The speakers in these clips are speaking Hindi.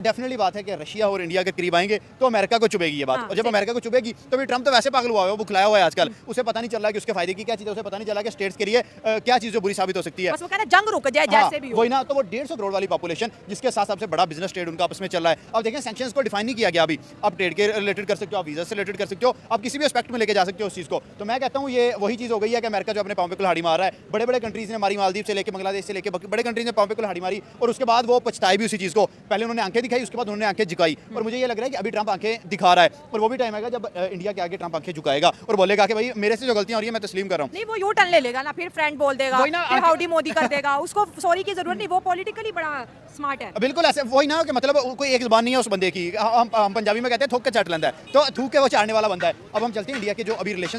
डेफिनेटली बात है कि रशिया और इंडिया के करीब आएंगे तो अमेरिका को चुभेगी ये बात। हाँ, और जब अमेरिका को चुभेगी तो फिर ट्रंप तो वैसे पागल हुआ है, वो बुखलाया हुआ है आजकल। उसे पता नहीं चल रहा कि उसके फायदे की क्या चीज़ है, उसे पता नहीं चला कि स्टेट्स के लिए क्या चीज़ बुरी साबित हो सकती है। बस वो कहना जंग रुक जाए जैसे भी हो। वही ना, तो वो 150 करोड़ वाली पॉपुलेशन जिसके साथ सबसे बड़ा बिजनेस ट्रेड उनका आपस में चल रहा है। अब देखें सैंक्शंस को डिफाइन नहीं किया गया अभी। आप ट्रेड के रिलेटेड कर सकते हो, आप वीजा से रिलेटेड कर सकते हो, आप किसी भी एस्पेक्ट में लेके जा सकते हो उस चीज़ को। तो मैं कहता हूँ ये वही चीज़ हो गई है कि अमेरिका जो अपने पाँव पे कुल्हाड़ी मार रहा है। बड़े बड़े कंट्रीज ने मारी, मालदीव से लेकर बांग्लादेश से लेकर बड़े कंट्रीज ने पाँव पे कुल्हाड़ी मारी और उसके बाद वो पछताए भी उसी चीज़ को। पहले उन्होंने आंखें दिखाई, उसके बाद उन्होंने आंखें झुकाई। और मुझे ये लग रहा है कि अभी ट्रंप आंखें दिखा रहा है और वो भी टाइम आएगा जब इंडिया के आगे ट्रंप आंखें झुकाएगा और बोलेगा कि भाई मेरे से जो गलतियां हो रही है मैं तस्लीम कर रहा हूँ। नहीं, वो यू टर्न ले लेगा ना, फिर फ्रेंड बोल देगा, फिर हाउडी मोदी कर देगा, उसको सॉरी की जरूरत नहीं, वो पॉलिटिकली बड़ा स्मार्ट है। बिल्कुल ऐसे वही ना कि मतलब कोई एक जुबान नहीं है उस बंदे की। हम पंजाबी में कहते हैं थूक के चाट लेता है, तो थूक के वो चाटने वाला बंदा है। अब हम चलते हैं इंडिया के जो अभी रिलेशन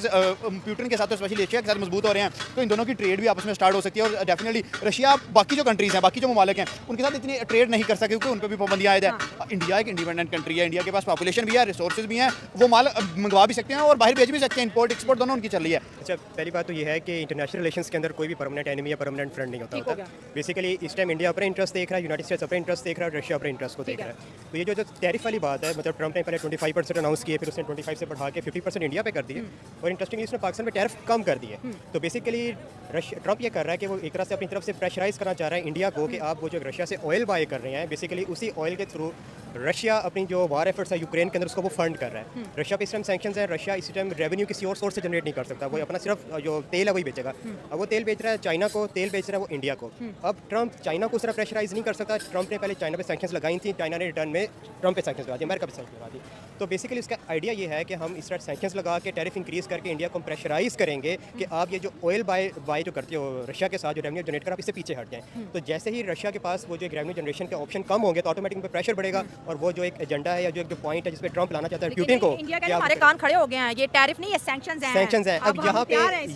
प्यूटन के साथ तो स्पेशली एशिया के साथ मजबूत हो रहे हैं, तो इन दोनों की ट्रेड भी आपस में स्टार्ट हो सकती है। और डेफिनेटली रशिया बाकी जो कंट्रीज हैं, बाकी जो ममालिक हैं, उनके साथ इतनी ट्रेड नहीं कर सके क्योंकि उन पर भी पाबंदियां आयद है। इंडिया एक इंडिपेंडेंट कंट्री है, इंडिया के पास पॉपुलेशन भी है, रिसोर्सेज भी हैं, वो माल मंगवा भी सकते हैं और बाहर भेज भी सकते हैं। इंपोर्ट एक्सपोर्ट दोनों उनकी चल रही है। अच्छा, पहली बात तो ये है कि इंटरनेशनल रिलेशंस के अंदर कोई भी परमानेंट एनिमी या परमानेंट फ्रेंड नहीं होता। बेसिकली इस टाइम इंडिया अपना इंटरेस्ट देख रहा है, यूनाइटेड स्टेट्स अपना इंटरेस्ट देख रहा है, रशिया अपने इंटरेस्ट को देख रहा है। तो ये जो टैरिफ वाली बात है, मतलब ट्रंप ने पहले 25% अनाउंस किए, फिर उसने 25 से बढ़ा के 50% इंडिया पे कर दिए और इंटरेस्टिंगली उसने पाकिस्तान में टैरिफ कम कर दिए। तो बेसिकली ट्रंप ये कर रहा है कि वो एक तरह से अपनी तरफ से प्रेशराइज करना चाह रहा है इंडिया को कि आप वो जो रशिया से ऑयल बाय कर रहे हैं, बेसिकली उसी ऑयल के थ्रू रशिया अपनी जो वार एफर्ट्स है यूक्रेन के अंदर उसको वो फंड कर रहा है। रशिया पे इस टाइम सैंक्शंस है, रशिया इसी टाइम रेवेन्यू किसी और सोर्स से जनरेट नहीं कर सकता, वो अपना सिर्फ जो तेल है वही बेचेगा। अब वो तेल बेच रहा है चाइना को, तेल बेच रहा है वो इंडिया को। अब ट्रंप चाइना को उस तरह प्रेशराइज नहीं कर सकता। ट्रंप ने पहले चाइना पे सैंक्शंस लगाई थी, चाइना ने रिटर्न में ट्रंप पे सैंक्शंस लगा दी, अमेरिका पे सैंक्शंस लगा दी। तो बेसिकली इसका आइडिया ये है कि हम इस तरह सैंक्शंस लगा के टैरिफ इंक्रीज करके इंडिया को प्रेशराइज करेंगे कि आप ये जो ऑयल बाय जो करते हो रशिया के साथ जो रेवेन्यू जनरेट कर, आप इससे पीछे हट जाएं। तो जैसे ही रशिया के पास वो जो एक रेवेन्यू जनरेशन के ऑप्शन कम होंगे तो ऑटोमेटिक उन पर प्रेशर बढ़ेगा और वो जो एक एजेंडा है या जो एक पॉइंट है जिसपे ट्रंप लाना चाहता है प्यूटिन को, इंडिया के हमारे कान खड़े हो गए हैं, ये टैरिफ नहीं है, सैंक्शंस हैं। सैंक्शंस हैं। अब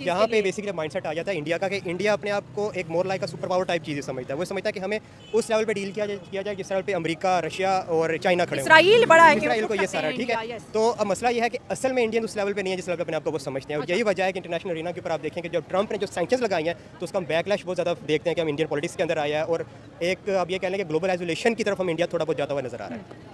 यहाँ पे बेसिकली माइंडसेट आ जाता है इंडिया का कि इंडिया अपने आप को एक more like super power type चीज़ समझता है। वो समझता है कि हमें उस लेवल पे डील किया जाए जिस लेवल पे अमेरिका, रशिया और चाइना खड़े हैं। इसराइल बड़ा है, इसराइल को ये सारा ठीक है। तो अब मसला ये है कि असल में इंडियन उस लेवल पे नहीं है जिस लेवल पे अपने आप को वो समझते हैं। और यही वजह है कि इंटरनेशनल अरीना के ऊपर आप देखें कि जब ट्रंप ने जो सैंक्शंस लगाई हैं तो उसका हम बैकलैश बहुत ज़्यादा देखते हैं कि हम इंडियन पॉलिटिक्स के अंदर आया है और एक अब ये कह लें कि ग्लोबल आइसोलेशन की तरफ हम इंडिया थोड़ा बहुत जाता हुआ नजर आ रहा है।